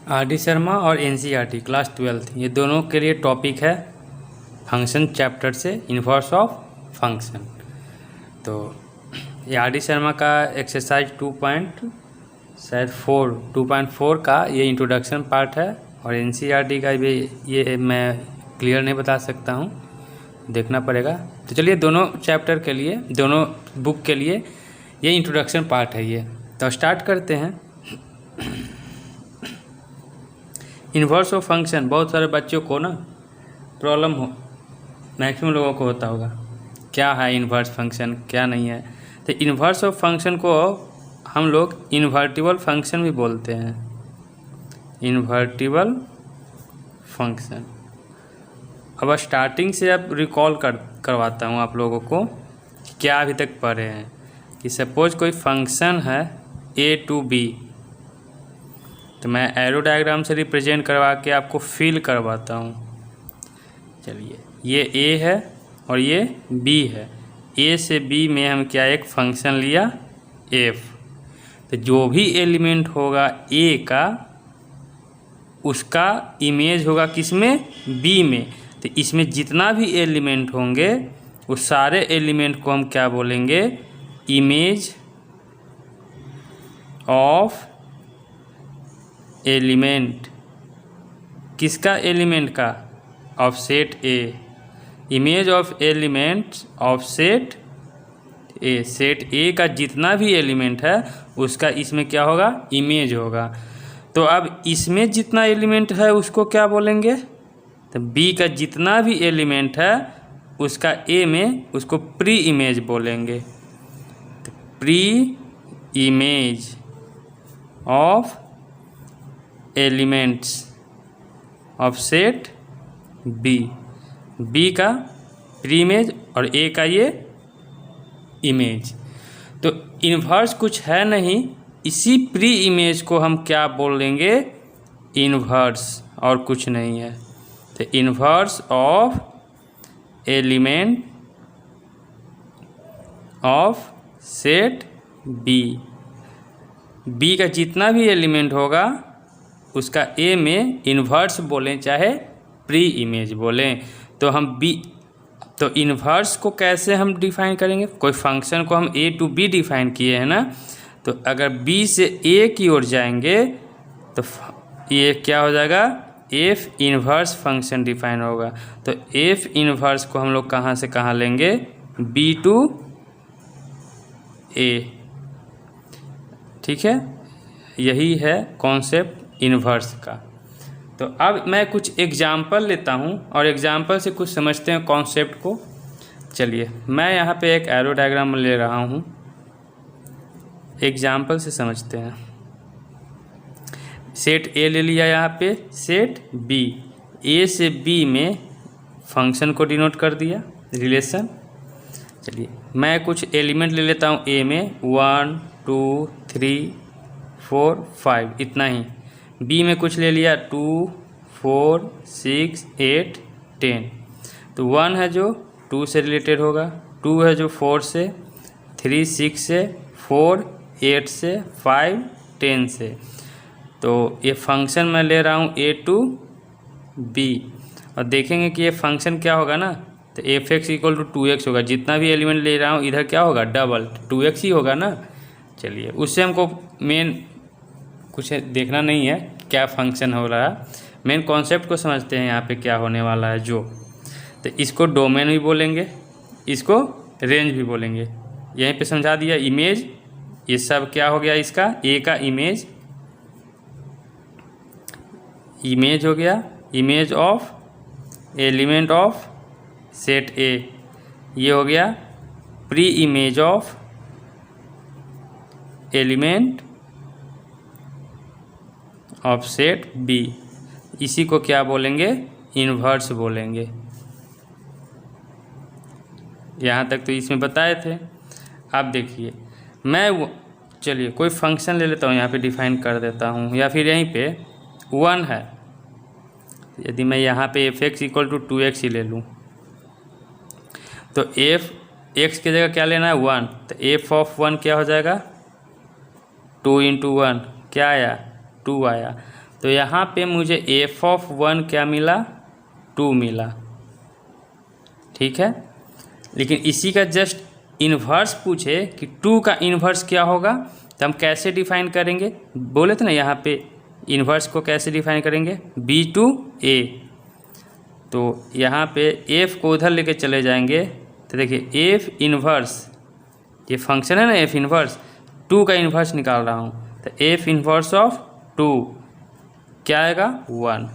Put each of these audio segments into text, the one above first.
RD. Sharma और NCERT. Class 12th ये दोनों के लिए टॉपिक है फंक्शन चैप्टर से इन्वर्स ऑफ फंक्शन। तो ये आर.डी. शर्मा का एक्सरसाइज 2.4 का ये इंट्रोडक्शन पार्ट है और एन.सी.ई.आर.टी. का भी ये मैं क्लियर नहीं बता सकता हूँ, देखना पड़ेगा। तो चलिए दोनों चैप्टर के लिए, दोनों बुक के लिए ये इंट्रोडक्शन पार्ट है ये। तो स्टार्ट करते हैं। इन्वर्स ऑफ फंक्शन बहुत सारे बच्चों को ना प्रॉब्लम हो, मैक्सिमम लोगों को होता होगा, क्या है इन्वर्स फंक्शन क्या नहीं है। तो इन्वर्स ऑफ फंक्शन को हम लोग इन्वर्टिबल फंक्शन भी बोलते हैं, इन्वर्टिबल फंक्शन। अब स्टार्टिंग से अब रिकॉल करवाता हूँ आप लोगों को क्या अभी तक पढ़े हैं। कि सपोज कोई फंक्शन है a to b, तो मैं एरो डायग्राम से रिप्रेजेंट करवा के आपको फील करवाता हूँ। चलिए ये a है और ये b है, a से b में हम क्या एक फंक्शन लिया f। तो जो भी एलिमेंट होगा a का उसका इमेज होगा किसमें, b में। तो इसमें जितना भी एलिमेंट होंगे उस सारे एलिमेंट को हम क्या बोलेंगे, इमेज ऑफ एलिमेंट। किसका एलिमेंट का, of set A, image of element of set A. Set ए का जितना भी एलिमेंट है उसका इसमें क्या होगा, इमेज होगा। तो अब इसमें जितना एलिमेंट है उसको क्या बोलेंगे, तो बी का जितना भी एलिमेंट है उसका ए में उसको प्री इमेज बोलेंगे। तो pre image of elements of set B, B का प्री इमेज और ए का ये इमेज। तो इन्वर्स कुछ है नहीं, इसी प्री इमेज को हम क्या बोलेंगे, इन्वर्स, और कुछ नहीं है। तो inverse of element of set B, B का जितना भी एलिमेंट होगा उसका ए में इन्वर्स बोलें चाहे प्री इमेज बोलें। तो हम बी, तो इन्वर्स को कैसे हम डिफाइन करेंगे, कोई फंक्शन को हम ए टू बी डिफाइन किए हैं ना, तो अगर बी से ए की ओर जाएंगे तो ये क्या हो जाएगा, एफ इन्वर्स फंक्शन डिफाइन होगा। तो एफ इन्वर्स को हम लोग कहाँ से कहाँ लेंगे, बी टू ए। ठीक है, यही है कॉन्सेप्ट इन्वर्स का। तो अब मैं कुछ एग्जाम्पल लेता हूँ और एग्जाम्पल से कुछ समझते हैं कॉन्सेप्ट को। चलिए मैं यहाँ पे एक एरो डायग्राम ले रहा हूँ, एग्जाम्पल से समझते हैं। सेट ए ले लिया, यहाँ पे सेट बी, ए से बी में फंक्शन को डिनोट कर दिया रिलेशन। चलिए मैं कुछ एलिमेंट ले लेता हूँ ए में, 1 2 3 4 5 इतना ही। बी में कुछ ले लिया 2 4 6 8 10। तो 1 है जो 2 से रिलेटेड होगा, 2 है जो 4 से, 3 6 से, 4 8 से, 5 10 से। तो ये फंक्शन मैं ले रहा हूँ ए टू बी, और देखेंगे कि ये फंक्शन क्या होगा ना, तो F X equal to 2x होगा। जितना भी एलिमेंट ले रहा हूँ इधर क्या होगा, डबल 2x ही होगा ना। चलिए उससे हमको मेन कुछ देखना नहीं है क्या फंक्शन हो रहा है, मेन कॉन्सेप्ट को समझते हैं यहाँ पे क्या होने वाला है जो। तो इसको डोमेन भी बोलेंगे, इसको रेंज भी बोलेंगे। यहीं पे समझा दिया, इमेज, ये सब क्या हो गया, इसका ए का इमेज, इमेज हो गया, image of element of set A, ये हो गया pre image of element of set B. इसी को क्या बोलेंगे, इन्वर्स बोलेंगे। यहाँ तक तो इसमें बताए थे। अब देखिए मैं चलिए कोई फंक्शन ले लेता हूँ, यहाँ पे डिफाइन कर देता हूँ, या फिर यहीं पे 1 है। यदि मैं यहाँ पे F X equal to 2x ही ले लूँ, तो एफ एक्स की जगह क्या लेना है, 1। तो एफ ऑफ 1 क्या हो जाएगा, 2 × 1 क्या आया 2 आया। तो यहाँ पे मुझे एफ ऑफ 1 क्या मिला, 2 मिला, ठीक है। लेकिन इसी का जस्ट इन्वर्स पूछे कि 2 का इन्वर्स क्या होगा, तो हम कैसे डिफाइन करेंगे, बोले थे ना यहाँ पे इन्वर्स को कैसे डिफाइन करेंगे, बी टू ए। तो यहाँ पे एफ को उधर लेके चले जाएंगे, तो देखिए एफ इन्वर्स, ये फंक्शन है ना एफ इन्वर्स, 2 का इन्वर्स निकाल रहा हूँ, तो एफ इन्वर्स ऑफ 2 क्या आएगा, 1।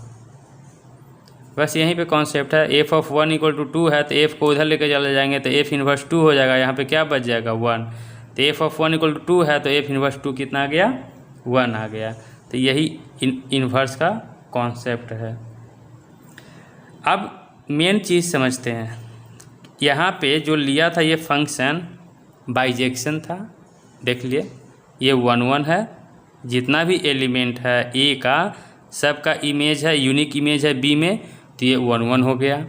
बस यहीं पे कॉन्सेप्ट है, एफ ऑफ 1 इक्वल टू 2 है, तो एफ को उधर लेके चले जाएंगे तो एफ इन्वर्स 2 हो जाएगा, यहाँ पे क्या बच जाएगा, 1। तो एफ ऑफ 1 इक्वल टू 2 है, तो एफ इन्वर्स 2 कितना आ गया, 1 आ गया। तो यही इन्वर्स का कॉन्सेप्ट है। अब मेन चीज़ समझते हैं, यहाँ पे जो लिया था ये फंक्शन बाइजेक्शन था, देख लिए ये 1 1 है, जितना भी एलिमेंट है ए का सबका इमेज है, यूनिक इमेज है बी में, तो ये 1 1 हो गया।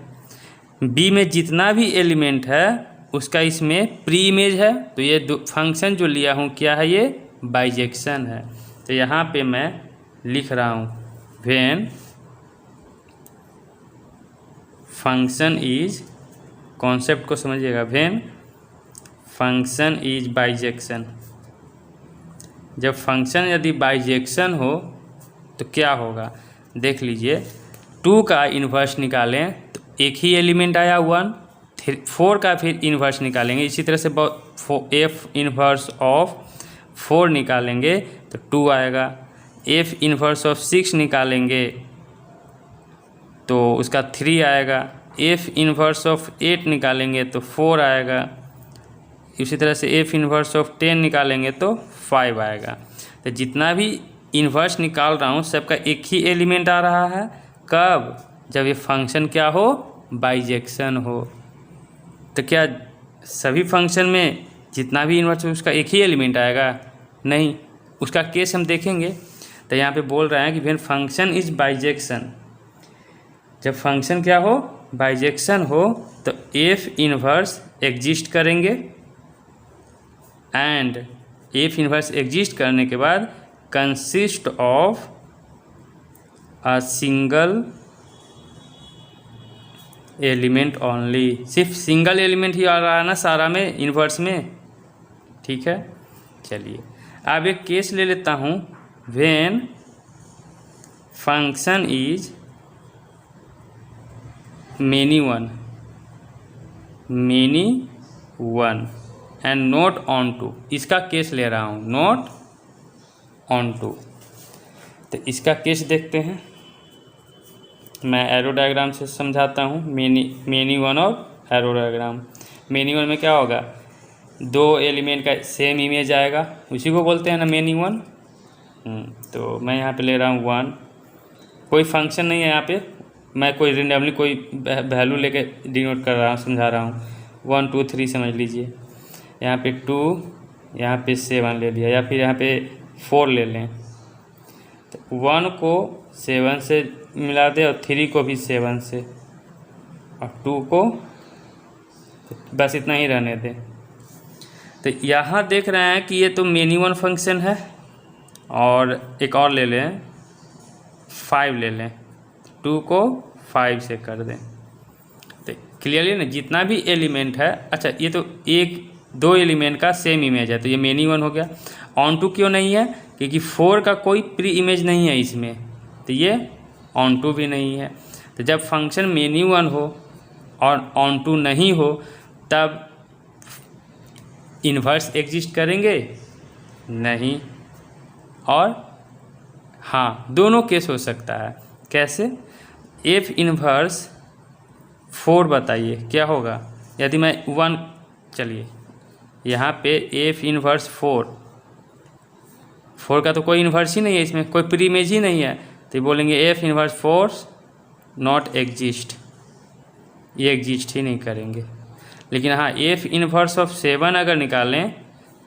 बी में जितना भी एलिमेंट है उसका इसमें प्री इमेज है, तो ये फंक्शन जो लिया हूँ क्या है, ये बाइजेक्शन है। तो यहाँ पे मैं लिख रहा हूँ व्हेन फंक्शन इज, कॉन्सेप्ट को समझिएगा, व्हेन फंक्शन इज बाइजेक्शन, जब फंक्शन यदि बाइजेक्शन हो तो क्या होगा, देख लीजिए 2 का इन्वर्स निकालें तो एक ही एलिमेंट आया 1, 4 का फिर इन्वर्स निकालेंगे, इसी तरह से एफ इन्वर्स ऑफ 4 निकालेंगे तो 2 आएगा, एफ इन्वर्स ऑफ 6 निकालेंगे तो उसका 3 आएगा, एफ इन्वर्स ऑफ 8 निकालेंगे तो 4 आएगा, इसी तरह से एफ इन्वर्स ऑफ 10 निकालेंगे तो 5 आएगा। तो जितना भी इन्वर्स निकाल रहा हूँ सबका एक ही एलिमेंट आ रहा है, कब, जब ये फंक्शन क्या हो, बाइजेक्शन हो। तो क्या सभी फंक्शन में जितना भी इन्वर्स हो उसका एक ही एलिमेंट आएगा, नहीं, उसका केस हम देखेंगे। तो यहाँ पे बोल रहे हैं कि व्हेन फंक्शन इज बाइजेक्शन, जब फंक्शन क्या हो, बाइजेक्शन हो, तो एफ इन्वर्स एग्जिस्ट करेंगे, एंड एफ इन्वर्स एग्जिस्ट करने के बाद consist of a single element only, सिर्फ सिंगल एलिमेंट ही आ रहा है ना सारा में इन्वर्स में, ठीक है। चलिए अब एक केस ले लेता हूँ, when function is many one and not onto, इसका केस ले रहा हूँ, नॉट ऑन टू। तो इसका केस देखते हैं, मैं एरो डायग्राम से समझाता हूँ, मेनी वन और एरो डायग्राम। मेनी वन में क्या होगा, 2 एलिमेंट का सेम इमेज आएगा, उसी को बोलते हैं ना मेनी वन। तो मैं यहाँ पे ले रहा हूँ 1, कोई फंक्शन नहीं है यहाँ पे, मैं कोई रेंडमली कोई वैल्यू लेके डिनोट कर रहा हूँ, समझा रहा हूँ, 1 2 3 समझ लीजिए। यहाँ पे 2, यहाँ पे 7 ले लिया, या फिर यहाँ पे 4 ले लें, तो 1 को 7 से मिला दे और 3 को भी 7 से, और 2 को बस इतना ही रहने दें। तो यहाँ देख रहे हैं कि ये तो मेनी वन फंक्शन है, और एक और ले लें 5 ले लें, 2 को 5 से कर दें। तो क्लियरली ना, जितना भी एलिमेंट है, अच्छा ये तो 2 एलिमेंट का सेम इमेज है, तो ये मेनी वन हो गया। ऑन टू क्यों नहीं है, क्योंकि 4 का कोई प्री इमेज नहीं है इसमें, तो ये ऑन टू भी नहीं है। तो जब फंक्शन मेनी वन हो और ऑन टू नहीं हो तब इन्वर्स एग्जिस्ट करेंगे नहीं, और हाँ दोनों केस हो सकता है। कैसे, एफ इन्वर्स 4 बताइए क्या होगा, यदि मैं 1, चलिए यहाँ पे एफ इन्वर्स 4 का तो कोई इन्वर्स ही नहीं है, इसमें कोई प्री इमेज ही नहीं है, तो बोलेंगे एफ इन्वर्स 4 नॉट एग्जिस्ट, ये एग्जिस्ट ही नहीं करेंगे। लेकिन हाँ एफ इन्वर्स ऑफ 7 अगर निकालें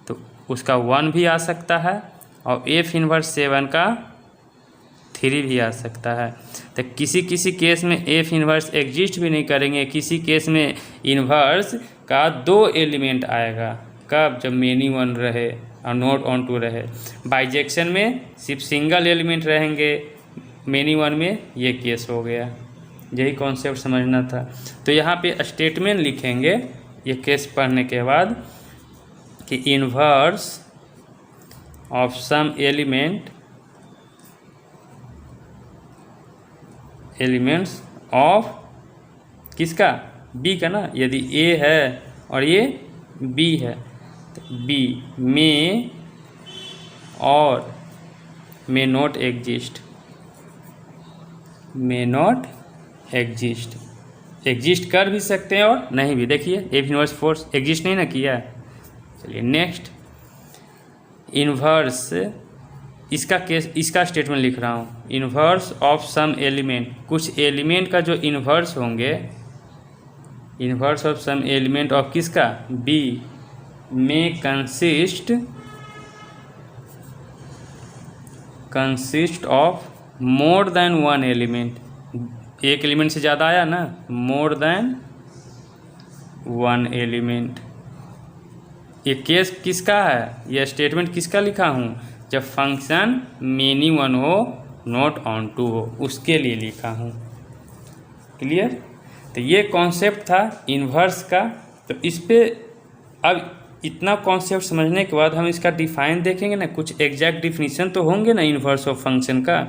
तो उसका 1 भी आ सकता है, और एफ इन्वर्स 7 का 3 भी आ सकता है। तो किसी किसी केस में एफ इन्वर्स एग्जिस्ट भी नहीं करेंगे, किसी केस में इन्वर्स का 2 एलिमेंट आएगा, कब? जब मेनी वन रहे और नोट ऑन टू रहे। बाइजेक्शन में सिर्फ सिंगल एलिमेंट रहेंगे, मेनी वन में ये केस हो गया। यही कॉन्सेप्ट समझना था। तो यहाँ पे स्टेटमेंट लिखेंगे ये केस पढ़ने के बाद कि inverse of some elements of किसका? बी का ना। यदि ए है और ये बी है तो बी में और may not exist, may not exist कर भी सकते हैं और नहीं भी। देखिए एफ इनवर्स फोर्स एग्जिस्ट नहीं ना किया। चलिए नेक्स्ट, इन्वर्स, इसका केस, इसका स्टेटमेंट लिख रहा हूँ। इन्वर्स ऑफ सम एलिमेंट, कुछ एलिमेंट का जो इन्वर्स होंगे, inverse of some element of किसका? बी में consist of more than one element. एक एलिमेंट से ज़्यादा आया ना, मोर देन वन एलिमेंट। ये केस किसका है? यह स्टेटमेंट किसका लिखा हूँ? जब फंक्शन मेनी वन हो, नॉट ऑन टू हो, उसके लिए लिखा हूँ। क्लियर? तो ये कॉन्सेप्ट था इन्वर्स का। तो इस पे अब इतना कॉन्सेप्ट समझने के बाद हम इसका डिफाइन देखेंगे ना, कुछ एग्जैक्ट डिफिनीशन तो होंगे ना इन्वर्स ऑफ फंक्शन का।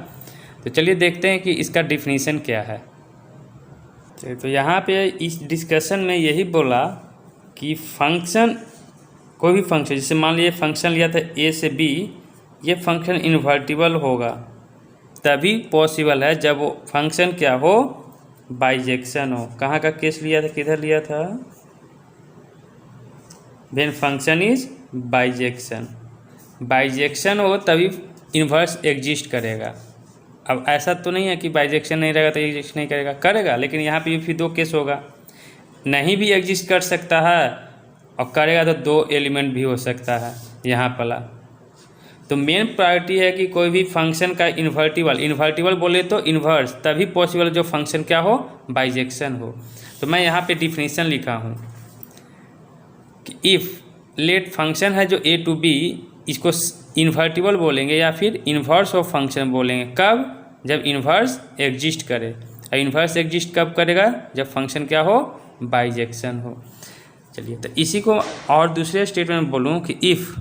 तो चलिए देखते हैं कि इसका डिफिनीशन क्या है। तो यहाँ पे इस डिस्कशन में यही बोला कि फंक्शन, कोई भी फंक्शन, जैसे मान लीजिए फंक्शन लिया था ए से बी, ये फंक्शन इन्वर्टिबल होगा तभी पॉसिबल है जब वो फंक्शन क्या हो? बाइजेक्शन हो। कहाँ का केस लिया था, किधर लिया था? When function is bijection, bijection हो तभी इन्वर्स एग्जिस्ट करेगा। अब ऐसा तो नहीं है कि बाइजेक्शन नहीं रहेगा तो एग्जिस्ट नहीं करेगा, करेगा, लेकिन यहाँ पे फिर दो केस होगा। नहीं भी एग्जिस्ट कर सकता है और करेगा तो दो एलिमेंट भी हो सकता है यहाँ वाला। तो मेन प्रायोरिटी है कि कोई भी फंक्शन का इन्वर्टिबल बोले तो इन्वर्स तभी पॉसिबल जो फंक्शन क्या हो? बाइजेक्शन हो। तो मैं यहाँ पे डिफिनीशन लिखा हूँ कि इफ़ लेट फंक्शन है जो ए टू बी, इसको इन्वर्टिबल बोलेंगे या फिर इन्वर्स ऑफ फंक्शन बोलेंगे। कब? जब इन्वर्स एग्जिस्ट करे। और इन्वर्स एग्जिस्ट कब करेगा? जब फंक्शन क्या हो? बाइजेक्शन हो। चलिए तो इसी को और दूसरे स्टेटमेंट में बोलूँ कि इफ़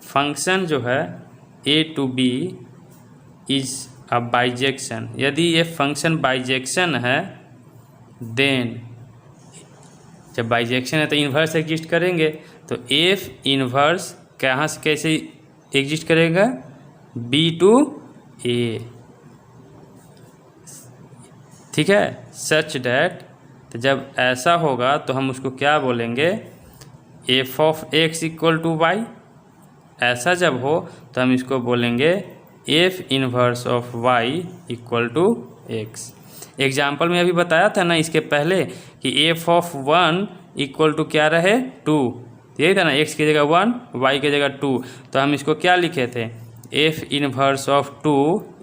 फंक्शन जो है A to B is a bijection, यदि ये फंक्शन बाइजेक्शन है, देन जब बाइजेक्शन है तो इन्वर्स एग्जिस्ट करेंगे। तो एफ इन्वर्स कहाँ से कैसे एग्जिस्ट करेगा? बी टू ए, ठीक है, सच डैट। तो जब ऐसा होगा तो हम उसको क्या बोलेंगे? F of X equal to Y. ऐसा जब हो तो हम इसको बोलेंगे F inverse of Y equal to X. Example में अभी बताया था ना इसके पहले कि F of one equal to क्या रहे? टू। यही था ना, एक्स की जगह वन, वाई की जगह टू। तो हम इसको क्या लिखे थे? F inverse of two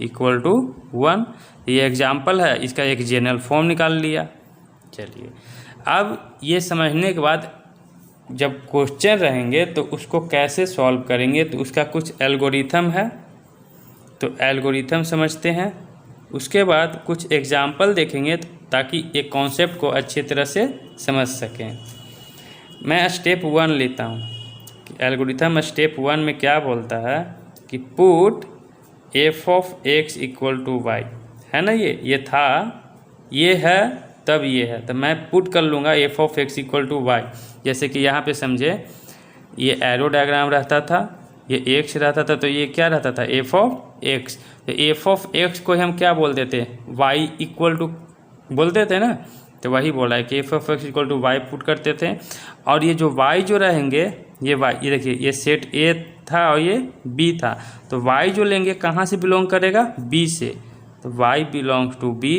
equal to one. ये एग्जाम्पल है, इसका एक जनरल फॉर्म निकाल लिया। चलिए अब ये समझने के बाद जब क्वेश्चन रहेंगे तो उसको कैसे सॉल्व करेंगे, तो उसका कुछ एल्गोरिथम है। तो एल्गोरिथम समझते हैं, उसके बाद कुछ एग्जाम्पल देखेंगे ताकि एक कॉन्सेप्ट को अच्छी तरह से समझ सकें। मैं स्टेप 1 लेता हूँ कि एल्गोरिथम स्टेप 1 में क्या बोलता है कि put F of X equal to Y, है ना, ये था, ये है, तब ये है, तो मैं पुट कर लूँगा F of X equal to Y. जैसे कि यहाँ पे समझे ये एरो डायग्राम रहता था, ये एक्स रहता था, तो ये क्या रहता था? F of x. तो एफ ऑफ एक्स को हम क्या बोलते थे? वाई इक्वल टू बोलते थे ना। तो वही बोला है कि F of X equal to Y put करते थे। और ये जो वाई जो रहेंगे, ये वाई, ये देखिए ये सेट ए था और ये बी था, तो वाई जो लेंगे कहाँ से बिलोंग करेगा? बी से। तो वाई बिलोंग्स टू बी।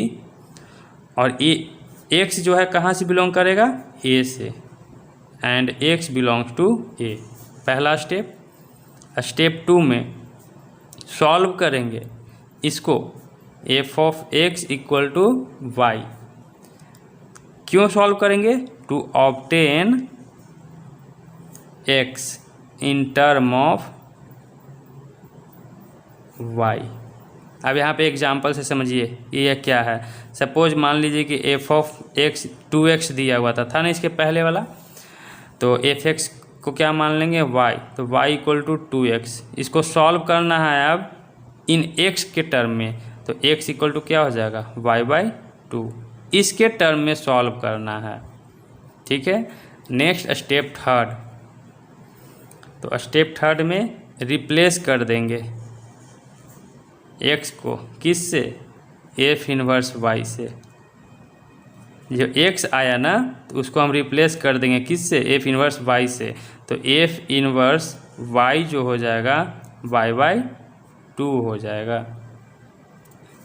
और ए एक्स जो है कहाँ से बिलोंग करेगा? ए से। And X belongs to A. पहला स्टेप। स्टेप 2 में सॉल्व करेंगे इसको F of X equal to Y. क्यों सॉल्व करेंगे? To obtain X in term of Y. अब यहाँ पे एग्जाम्पल से समझिए ये क्या है। सपोज मान लीजिए कि एफ ऑफ एक्स 2x दिया हुआ था ना इसके पहले वाला, तो एफ एक्स को क्या मान लेंगे y, तो y इक्वल टू 2x। इसको सॉल्व करना है अब इन x के टर्म में, तो x इक्वल टू क्या हो जाएगा y/2, इसके टर्म में सॉल्व करना है। ठीक है, नेक्स्ट स्टेप थर्ड, तो स्टेप थर्ड में रिप्लेस कर देंगे x को किससे, f इनवर्स y से। जो x आया ना तो उसको हम रिप्लेस कर देंगे किससे, f इनवर्स y से, तो f इनवर्स y जो हो जाएगा y/2 हो जाएगा।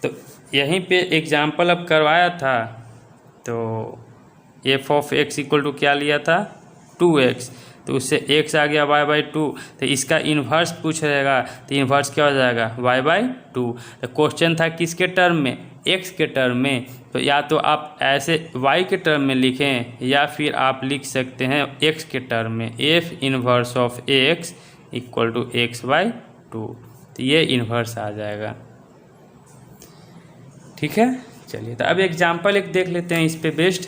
तो यहीं पे एग्जाम्पल अब करवाया था, तो f of x equal to क्या लिया था 2x, तो उससे x आ गया y/2, तो इसका इन्वर्स पूछ रहेगा, तो इन्वर्स क्या हो जाएगा y/2। तो क्वेश्चन था किसके टर्म में, x के टर्म में, तो या तो आप ऐसे y के टर्म में लिखें या फिर आप लिख सकते हैं x के टर्म में, f inverse of x equal to x/2, तो ये इन्वर्स आ जाएगा। ठीक है, चलिए तो अब एग्जाम्पल एक देख लेते हैं इस पे बेस्ड।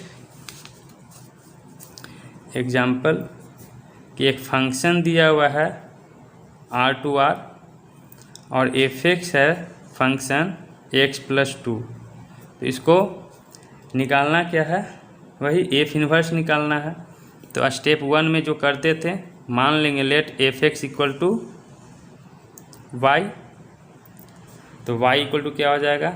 एग्जाम्पल कि एक फंक्शन दिया हुआ है R/R और f(x) है फंक्शन x+2, तो इसको निकालना क्या है, वही f इन्वर्स निकालना है। तो स्टेप 1 में जो करते थे, मान लेंगे let f(x) equal to y, तो y इक्वल टू क्या हो जाएगा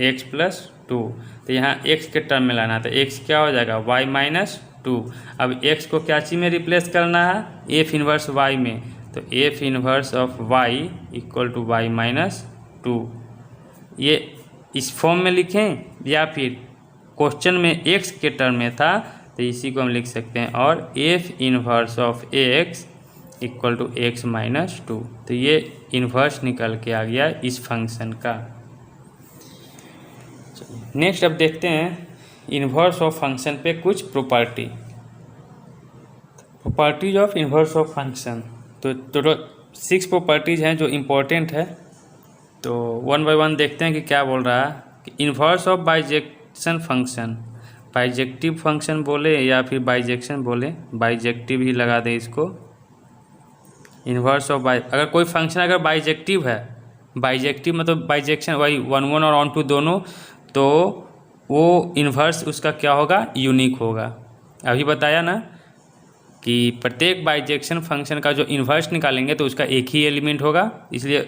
x+2, तो यहाँ x के टर्म में लाना, तो x क्या हो जाएगा y-2। अब x को क्या चीज़ में रिप्लेस करना है, f इन्वर्स y में, तो f inverse of y equal to y-2। ये इस फॉर्म में लिखें या फिर क्वेश्चन में x के टर्म में था, तो इसी को हम लिख सकते हैं, और f inverse of x equal to x-2, तो ये इन्वर्स निकल के आ गया इस फंक्शन का। नेक्स्ट अब देखते हैं इन्वर्स ऑफ फंक्शन पे कुछ properties of inverse of function. तो टोटल 6 प्रॉपर्टीज़ हैं जो इम्पोर्टेंट है, तो 1 बाय 1 देखते हैं कि क्या बोल रहा है। कि inverse of bijection function, bijective function बोले या फिर बाइजेक्शन बोले, बाइजेक्टिव ही लगा दे इसको। इन्वर्स ऑफ अगर कोई फंक्शन अगर बाइजेक्टिव है, बाइजेक्टिव मतलब बाइजेक्शन वही 1 1 और 1 2 दोनों, तो वो इन्वर्स उसका क्या होगा, यूनिक होगा। अभी बताया ना कि प्रत्येक बाइजेक्शन फंक्शन का जो इन्वर्स निकालेंगे तो उसका एक ही एलिमेंट होगा, इसलिए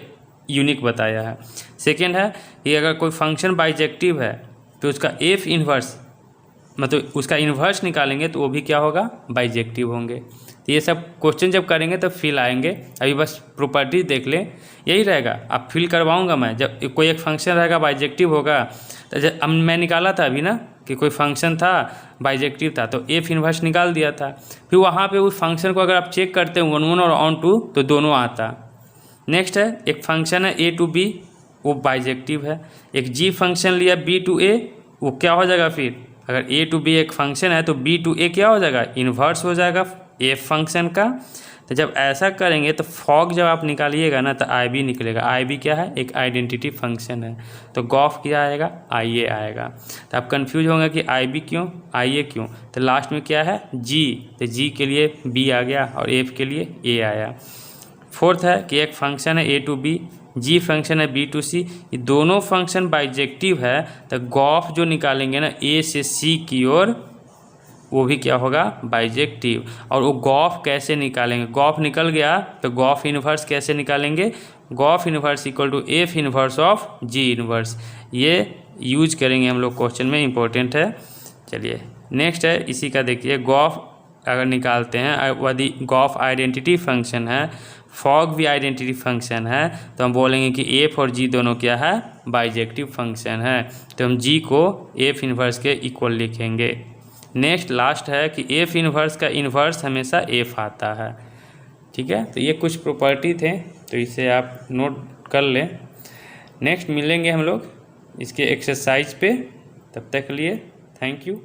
यूनिक बताया है। सेकेंड है कि अगर कोई फंक्शन बाइजेक्टिव है तो उसका एफ इन्वर्स मतलब उसका इन्वर्स निकालेंगे तो वो भी क्या होगा, बाइजेक्टिव होंगे। तो ये सब क्वेश्चन जब करेंगे तो फिल आएंगे, अभी बस प्रॉपर्टीज देख लें, यही रहेगा। अब फिल करवाऊंगा मैं, जब कोई एक फंक्शन रहेगा बाइजेक्टिव होगा, तो जब अब मैं निकाला था अभी ना कि कोई फंक्शन था बाइजेक्टिव था, तो एफ इन्वर्स निकाल दिया था। फिर वहाँ पे उस फंक्शन को अगर आप चेक करते हैं 1 1 और ऑन 2 तो दोनों आता। नेक्स्ट है एक फंक्शन है a to b, वो बाइजेक्टिव है। एक g फंक्शन लिया b to a, वो क्या हो जाएगा, फिर अगर a to b एक फंक्शन है तो b to a क्या हो जाएगा, इन्वर्स हो जाएगा f फंक्शन का। तो जब ऐसा करेंगे तो फॉग जब आप निकालिएगा ना तो आई बी निकलेगा। आई बी क्या है, एक आइडेंटिटी फंक्शन है, तो गॉफ क्या आएगा, आई ए आएगा। तो आप कंफ्यूज होंगे कि आई बी क्यों, आई ए क्यों, तो लास्ट में क्या है जी, तो जी के लिए बी आ गया और एफ के लिए ए आया। फोर्थ है कि एक फंक्शन है A to B, ji function है बी टू सी, ये दोनों फंक्शन बाइजेक्टिव है, तो गॉफ जो निकालेंगे ना ए से सी की ओर, वो भी क्या होगा, बाइजेक्टिव। और वो गॉफ कैसे निकालेंगे, गॉफ निकल गया तो गॉफ इन्वर्स कैसे निकालेंगे, gof inverse equal to F inverse of G inverse, ये यूज करेंगे हम लोग क्वेश्चन में, इंपॉर्टेंट है। चलिए नेक्स्ट है इसी का देखिए, गॉफ अगर निकालते हैं, यदि गॉफ आइडेंटिटी फंक्शन है, फॉग भी आइडेंटिटी फंक्शन है, तो हम बोलेंगे कि एफ और जी दोनों क्या है, बाइजेक्टिव फंक्शन है, तो हम जी को एफ इन्वर्स के इक्वल लिखेंगे। नेक्स्ट लास्ट है कि एफ इन्वर्स का इन्वर्स हमेशा एफ आता है। ठीक है, तो ये कुछ प्रॉपर्टी थे, तो इसे आप नोट कर लें। नेक्स्ट मिलेंगे हम लोग इसके एक्सरसाइज पे, तब तक के लिए थैंक यू।